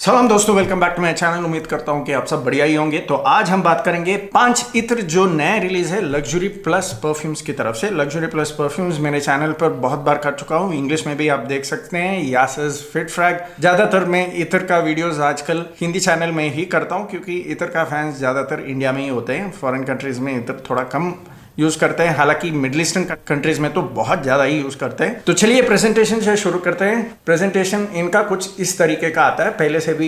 सलाम दोस्तों, welcome back to my channel. उम्मीद करता हूं कि आप सब बढ़िया ही होंगे। तो आज हम बात करेंगे 5 इत्र जो नए रिलीज है लग्जरी प्लस परफ्यूम्स की तरफ से। लग्जरी प्लस परफ्यूम्स मेरे चैनल पर बहुत बार कर चुका हूं, इंग्लिश में भी आप देख सकते हैं, यासेस, फिट फ्रैग। ज्यादातर मैं इत्र का वीडियोस आजकल हिंदी चैनल में ही करता हूं क्योंकि इत्र का फैंस ज्यादातर इंडिया में ही होते हैं। फॉरेन कंट्रीज में इत्र थोड़ा कम यूज करते हैं, हालांकि मिडिल ईस्टर्न कंट्रीज में तो बहुत ज्यादा ही यूज करते हैं। तो चलिए प्रेजेंटेशन से शुरू करते हैं। प्रेजेंटेशन इनका कुछ इस तरीके का आता है, पहले से भी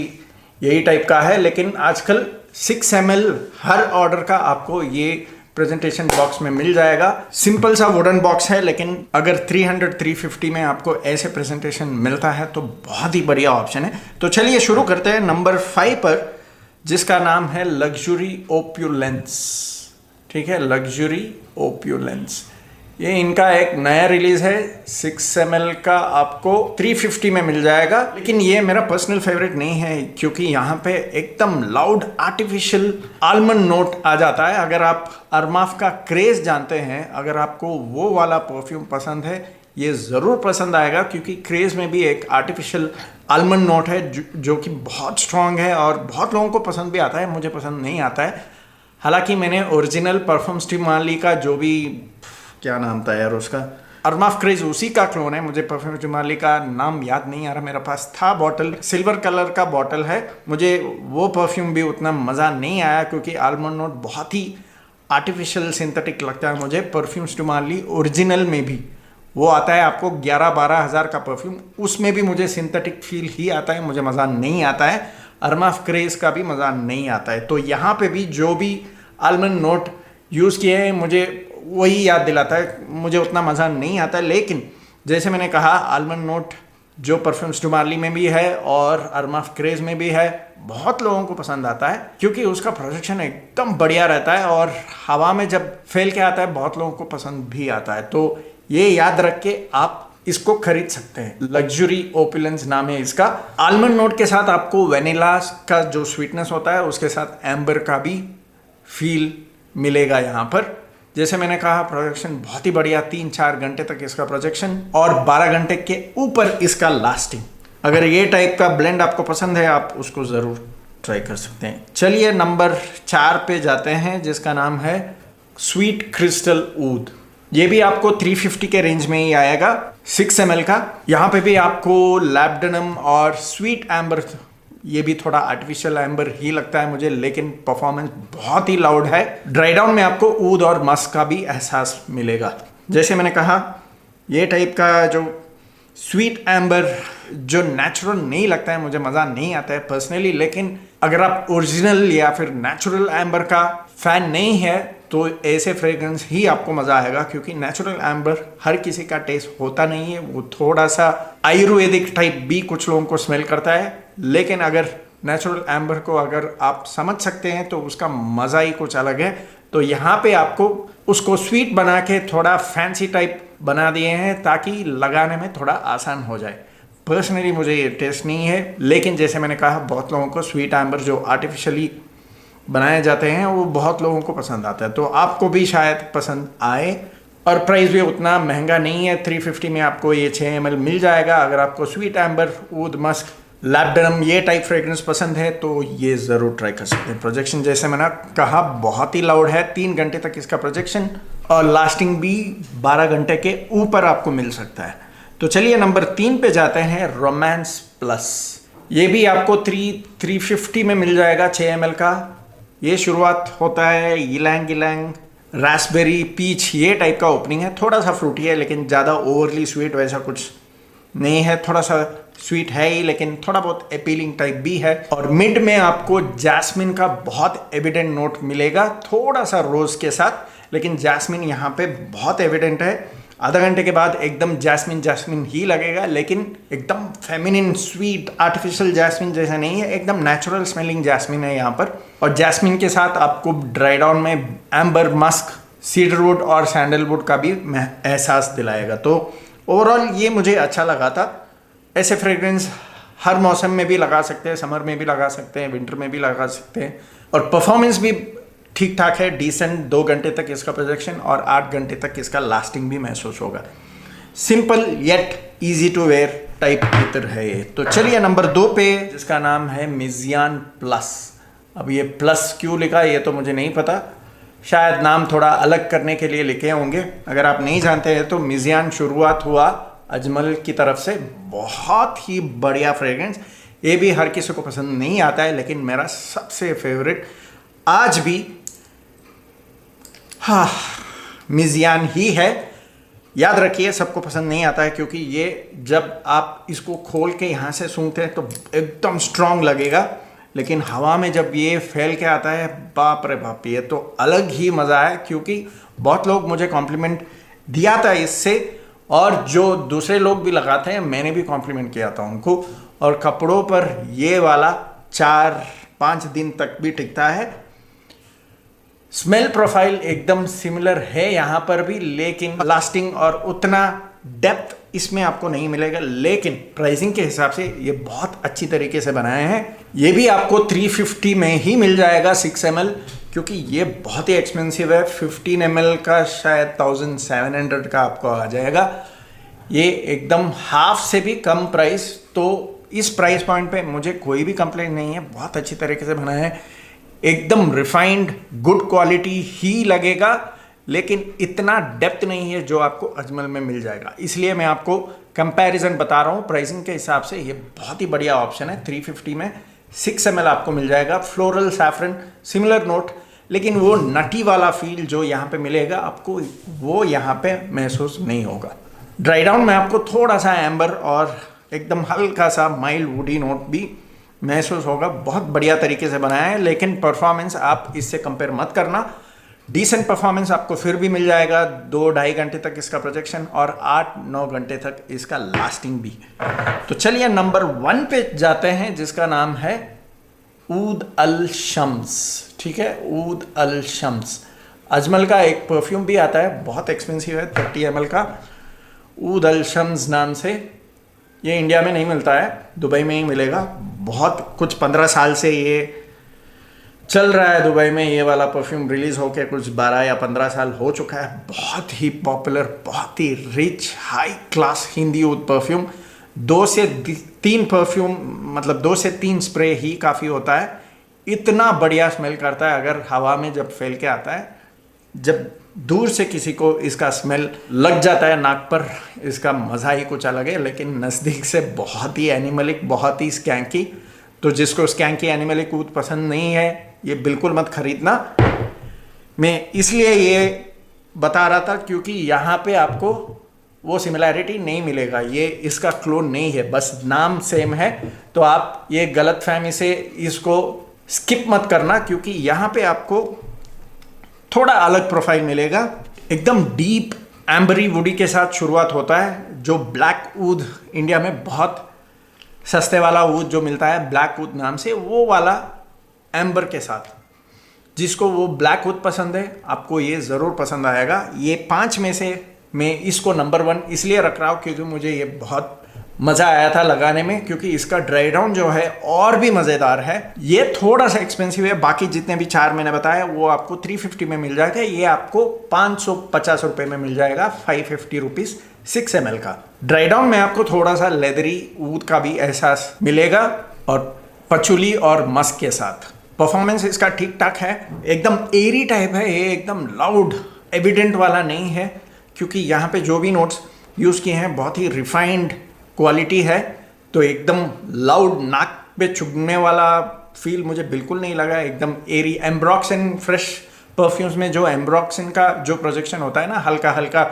यही टाइप का है, लेकिन आजकल 6 ml हर ऑर्डर का आपको ये प्रेजेंटेशन बॉक्स में मिल जाएगा। सिंपल सा वुडन बॉक्स है, लेकिन अगर 300-350 में आपको ऐसे प्रेजेंटेशन मिलता है तो बहुत ही बढ़िया ऑप्शन है। तो चलिए शुरू करते हैं नंबर 5 पर, जिसका नाम है लग्जरी ओप्यूलेंस। ठीक है, लग्जरी ओप्यूलेंस ये इनका एक नया रिलीज है। 6 ml का आपको 350 में मिल जाएगा, लेकिन ये मेरा पर्सनल फेवरेट नहीं है क्योंकि यहाँ पे एकदम लाउड आर्टिफिशियल आलमंड नोट आ जाता है। अगर आप अरमाफ का क्रेज जानते हैं, अगर आपको वो वाला परफ्यूम पसंद है, ये ज़रूर पसंद आएगा क्योंकि क्रेज में भी एक आर्टिफिशियल आलमंड नोट है जो कि बहुत स्ट्रॉन्ग है और बहुत लोगों को पसंद भी आता है। मुझे पसंद नहीं आता है। हालांकि मैंने ओरिजिनल परफ्यूम स्टिमाली का जो भी, क्या नाम था यार उसका, अरमाफ क्रेज, उसी का क्लोन है। मुझे परफ्यूम स्टिमाली का नाम याद नहीं आ रहा, मेरे पास था बॉटल, सिल्वर कलर का बॉटल है। मुझे वो परफ्यूम भी उतना मज़ा नहीं आया क्योंकि आलमंड नोट बहुत ही आर्टिफिशियल सिंथेटिक लगता है मुझे। परफ्यूम स्टिमाली ओरिजिनल में भी वो आता है आपको 11-12 हज़ार का परफ्यूम, उसमें भी मुझे सिंथेटिक फील ही आता है, मुझे मज़ा नहीं आता है। अरमाफ क्रेज का भी मज़ा नहीं आता है। तो यहाँ पे भी जो भी आलमंड नोट यूज़ किए हैं मुझे वही याद दिलाता है, मुझे उतना मज़ा नहीं आता है। लेकिन जैसे मैंने कहा, आलमंड नोट जो परफ्यूम स्टिमाली में भी है और अरमाफ क्रेज में भी है, बहुत लोगों को पसंद आता है क्योंकि उसका प्रोजेक्शन एकदम बढ़िया रहता है और हवा में जब फैल के आता है बहुत लोगों को पसंद भी आता है। तो ये याद रख के आप इसको खरीद सकते हैं। लग्जरी ओपुलेंस नाम है इसका। आलमंड नोट के साथ आपको वेनिला का जो स्वीटनेस होता है उसके साथ एम्बर का भी फील मिलेगा यहाँ पर। जैसे मैंने कहा, प्रोजेक्शन बहुत ही बढ़िया, 3-4 घंटे तक इसका प्रोजेक्शन और 12 घंटे के ऊपर इसका लास्टिंग। अगर ये टाइप का ब्लेंड आपको पसंद है आप उसको ज़रूर ट्राई कर सकते हैं। चलिए नंबर 4 पे जाते हैं, जिसका नाम है स्वीट क्रिस्टल ऊद। ये भी आपको 350 के रेंज में ही आएगा, 6 ml का। यहाँ पे भी आपको लैब्डेनम और स्वीट एम्बर, ये भी थोड़ा आर्टिफिशियल एम्बर ही लगता है मुझे, लेकिन परफॉर्मेंस बहुत ही लाउड है। ड्राई डाउन में आपको ऊद और मस्क का भी एहसास मिलेगा। जैसे मैंने कहा, ये टाइप का जो स्वीट एम्बर जो नेचुरल नहीं लगता है, मुझे मज़ा नहीं आता है पर्सनली। लेकिन अगर आप ओरिजिनल या फिर नेचुरल एम्बर का फैन नहीं है तो ऐसे फ्रेग्रेंस ही आपको मज़ा आएगा क्योंकि नेचुरल एम्बर हर किसी का टेस्ट होता नहीं है। वो थोड़ा सा आयुर्वेदिक टाइप भी कुछ लोगों को स्मेल करता है, लेकिन अगर नेचुरल एम्बर को अगर आप समझ सकते हैं तो उसका मज़ा ही कुछ अलग है। तो यहाँ पे आपको उसको स्वीट बना के थोड़ा फैंसी टाइप बना दिए हैं ताकि लगाने में थोड़ा आसान हो जाए। पर्सनली मुझे ये टेस्ट नहीं है, लेकिन जैसे मैंने कहा, बहुत लोगों को स्वीट एम्बर जो आर्टिफिशियली बनाए जाते हैं वो बहुत लोगों को पसंद आता है। तो आपको भी शायद पसंद आए और प्राइस भी उतना महंगा नहीं है। 350 में आपको ये 6 ml मिल जाएगा। अगर आपको स्वीट एम्बर, ऊद, मस्क, लैब्डेनम ये टाइप फ्रेग्रेंस पसंद है तो ये ज़रूर ट्राई कर सकते हैं। प्रोजेक्शन जैसे मैंने कहा बहुत ही लाउड है, 3 घंटे तक इसका प्रोजेक्शन और लास्टिंग भी 12 घंटे के ऊपर आपको मिल सकता है। तो चलिए नंबर 3 पे जाते हैं, रोमांस प्लस। ये भी आपको 350 में मिल जाएगा, 6 ml का। ये शुरुआत होता है इलैंग इलैंग, रास्पबेरी, पीच, ये टाइप का ओपनिंग है। थोड़ा सा फ्रूटी है लेकिन ज़्यादा ओवरली स्वीट वैसा कुछ नहीं है। थोड़ा सा स्वीट है ही लेकिन थोड़ा बहुत अपीलिंग टाइप भी है। और मिड में आपको जैस्मिन का बहुत एविडेंट नोट मिलेगा, थोड़ा सा रोज के साथ, लेकिन जैस्मिन यहाँ पे बहुत एविडेंट है। आधा घंटे के बाद एकदम जैस्मिन जैस्मिन ही लगेगा, लेकिन एकदम फेमिनिन स्वीट आर्टिफिशियल जैस्मिन जैसा नहीं है, एकदम नेचुरल स्मेलिंग जैस्मिन है यहाँ पर। और जैस्मिन के साथ आपको ड्राई डाउन में एम्बर, मस्क, सीडरवुड और सैंडलवुड का भी एहसास दिलाएगा। तो ओवरऑल ये मुझे अच्छा लगा था। ऐसे फ्रेग्रेंस हर मौसम में भी लगा सकते हैं, समर में भी लगा सकते हैं, विंटर में भी लगा सकते हैं। और परफॉर्मेंस भी ठीक ठाक है, डिसेंट। 2 घंटे तक इसका प्रोजेक्शन और 8 घंटे तक इसका लास्टिंग भी महसूस होगा। Simple yet easy to wear type इत्र है ये। तो चलिए नंबर 2 पे, जिसका नाम है मिजियान प्लस। अब ये प्लस क्यों लिखा ये तो मुझे नहीं पता, शायद नाम थोड़ा अलग करने के लिए लिखे होंगे। अगर आप नहीं जानते हैं तो मिजियान शुरुआत हुआ अजमल की तरफ से। बहुत ही बढ़िया फ्रेग्रेंस, ये भी हर किसी को पसंद नहीं आता है, लेकिन मेरा सबसे फेवरेट आज भी हाँ मिजियान ही है। याद रखिए सबको पसंद नहीं आता है, क्योंकि ये जब आप इसको खोल के यहाँ से सूंघते हैं तो एकदम स्ट्रांग लगेगा, लेकिन हवा में जब ये फैल के आता है बाप रे बाप, ये तो अलग ही मज़ा है। क्योंकि बहुत लोग मुझे कॉम्प्लीमेंट दिया था इससे, और जो दूसरे लोग भी लगाते हैं मैंने भी कॉम्प्लीमेंट किया था उनको। और कपड़ों पर ये वाला 4-5 दिन तक भी टिकता है। स्मेल प्रोफाइल एकदम सिमिलर है यहाँ पर भी, लेकिन लास्टिंग और उतना डेप्थ इसमें आपको नहीं मिलेगा। लेकिन प्राइसिंग के हिसाब से ये बहुत अच्छी तरीके से बनाए हैं। ये भी आपको 350 में ही मिल जाएगा 6 ml, क्योंकि ये बहुत ही एक्सपेंसिव है। 15 ml का शायद 1700 का आपको आ जाएगा। ये एकदम हाफ से भी कम प्राइस। तो इस प्राइस पॉइंट पे मुझे कोई भी कंप्लेंट नहीं है, बहुत अच्छी तरीके से बनाया है। एकदम रिफाइंड गुड क्वालिटी ही लगेगा, लेकिन इतना डेप्थ नहीं है जो आपको अजमल में मिल जाएगा। इसलिए मैं आपको कंपैरिजन बता रहा हूँ। प्राइसिंग के हिसाब से ये बहुत ही बढ़िया ऑप्शन है। 350 में 6 ml आपको मिल जाएगा। फ्लोरल सैफरन सिमिलर नोट, लेकिन वो नटी वाला फील जो यहाँ पे मिलेगा आपको, वो यहाँ पे महसूस नहीं होगा। ड्राई डाउन में आपको थोड़ा सा एम्बर और एकदम हल्का सा माइल्ड वुडी नोट भी महसूस होगा। बहुत बढ़िया तरीके से बनाया है, लेकिन परफॉर्मेंस आप इससे कंपेयर मत करना। डिसेंट परफॉर्मेंस आपको फिर भी मिल जाएगा। 2-2.5 घंटे तक इसका प्रोजेक्शन और 8-9 घंटे तक इसका लास्टिंग भी। तो चलिए नंबर 1 पे जाते हैं, जिसका नाम है ऊद अल शम्स। ठीक है, ऊद अल शम्स अजमल का एक परफ्यूम भी आता है, बहुत एक्सपेंसिव है, 30 ml का, ऊद अल शम्स नाम से। ये इंडिया में नहीं मिलता है, दुबई में ही मिलेगा। बहुत कुछ 15 साल से ये चल रहा है दुबई में। ये वाला परफ्यूम रिलीज होके कुछ 12 या 15 साल हो चुका है। बहुत ही पॉपुलर, बहुत ही रिच हाई क्लास हिंदी ऊद परफ्यूम। 2 से 3 परफ्यूम, मतलब 2 से 3 स्प्रे ही काफ़ी होता है। इतना बढ़िया स्मेल करता है। अगर हवा में जब फैल के आता है, जब दूर से किसी को इसका स्मेल लग जाता है नाक पर, इसका मज़ा ही कुछ अलग है। लेकिन नज़दीक से बहुत ही एनिमलिक, बहुत ही स्कैंकी। तो जिसको स्कैंकी एनिमलिक ऊद पसंद नहीं है, ये बिल्कुल मत खरीदना। मैं इसलिए ये बता रहा था क्योंकि यहाँ पे आपको वो सिमिलैरिटी नहीं मिलेगा। ये इसका क्लोन नहीं है, बस नाम सेम है। तो आप ये गलतफहमी से इसको स्किप मत करना, क्योंकि यहाँ पे आपको थोड़ा अलग प्रोफाइल मिलेगा। एकदम डीप एम्बरी वुडी के साथ शुरुआत होता है। जो ब्लैक ऊद इंडिया में बहुत सस्ते वाला ऊद जो मिलता है ब्लैक ऊद नाम से, वो वाला एम्बर के साथ। जिसको वो ब्लैक ऊद पसंद है, आपको ये ज़रूर पसंद आएगा। ये 5 में से मैं इसको नंबर 1 इसलिए रख रहा हूँ क्योंकि मुझे ये बहुत मज़ा आया था लगाने में, क्योंकि इसका ड्राई डाउन जो है और भी मज़ेदार है। ये थोड़ा सा एक्सपेंसिव है, बाकी जितने भी 4 मैंने बताया वो आपको 350 में मिल जाएगा। ये आपको 550 रुपये में मिल जाएगा, 550 रुपीज़ 6 ml का। ड्राई डाउन में आपको थोड़ा सा लेदरी ऊद का भी एहसास मिलेगा, और पचुली और मस्क के साथ। परफॉर्मेंस इसका ठीक ठाक है, एकदम एरी टाइप है। ये एकदम लाउड एविडेंट वाला नहीं है, क्योंकि यहाँ पे जो भी नोट्स यूज़ किए हैं बहुत ही रिफाइंड क्वालिटी है। तो एकदम लाउड नाक पे चुभने वाला फील मुझे बिल्कुल नहीं लगा। एकदम एरी। एम्ब्रॉक्सिन फ्रेश परफ्यूम्स में जो एम्ब्रॉक्सिन का जो प्रोजेक्शन होता है ना, हल्का हल्का,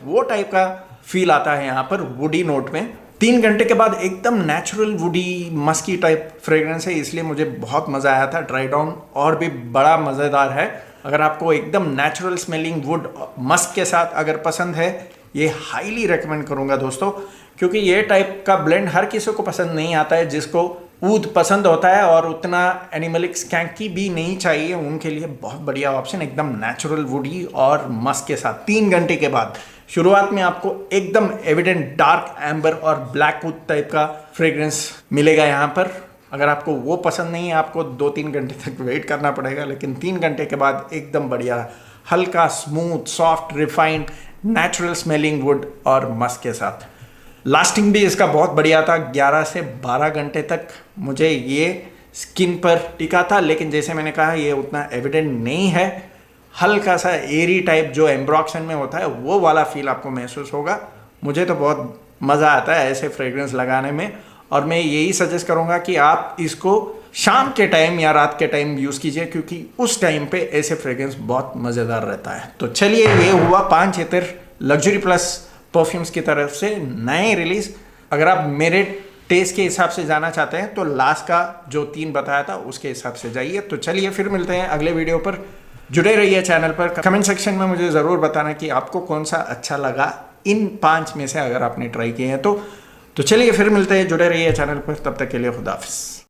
वो टाइप का फील आता है यहाँ पर वुडी नोट में। 3 घंटे के बाद एकदम natural woody musky type fragrance है, इसलिए मुझे बहुत मज़ा आया था। ड्राई डाउन और भी बड़ा मज़ेदार है। अगर आपको एकदम नेचुरल स्मेलिंग वुड मस्क के साथ अगर पसंद है, ये हाईली रेकमेंड करूँगा दोस्तों, क्योंकि ये टाइप का ब्लेंड हर किसी को पसंद नहीं आता है। जिसको ऊद पसंद होता है और उतना एनिमलिक स्कैंकी भी नहीं चाहिए, उनके लिए बहुत बढ़िया ऑप्शन। एकदम नेचुरल वुडी और मस्क के साथ 3 घंटे के बाद। शुरुआत में आपको एकदम एविडेंट डार्क एम्बर और ब्लैक वुड टाइप का फ्रेग्रेंस मिलेगा यहाँ पर। अगर आपको वो पसंद नहीं है, आपको 2-3 घंटे तक वेट करना पड़ेगा, लेकिन 3 घंटे के बाद एकदम बढ़िया हल्का smooth soft refined natural smelling would और मस्क के साथ। लास्टिंग भी इसका बहुत बढ़िया था, 11 से 12 घंटे तक मुझे ये स्किन पर टिका था। लेकिन जैसे मैंने कहा ये उतना एविडेंट नहीं है, हल्का सा एरी टाइप जो एम्ब्रॉक्सन में होता है वो वाला फील आपको महसूस होगा। मुझे तो बहुत मज़ा आता है ऐसे फ्रेग्रेंस लगाने में, और मैं यही सजेस्ट करूँगा कि आप इसको शाम के टाइम या रात के टाइम यूज़ कीजिए, क्योंकि उस टाइम पे ऐसे फ्रेग्रेंस बहुत मज़ेदार रहता है। तो चलिए, ये हुआ 5 इत्र लग्जरी प्लस परफ्यूम्स की तरफ से नए रिलीज़। अगर आप मेरे टेस्ट के हिसाब से जाना चाहते हैं तो लास्ट का जो 3 बताया था उसके हिसाब से जाइए। तो चलिए फिर मिलते हैं अगले वीडियो पर। जुड़े रहिए चैनल पर। कमेंट सेक्शन में मुझे ज़रूर बताना कि आपको कौन सा अच्छा लगा इन 5 में से, अगर आपने ट्राई किए हैं तो चलिए फिर मिलते हैं। जुड़े रहिए चैनल पर, तब तक के लिए खुदा हाफिज़।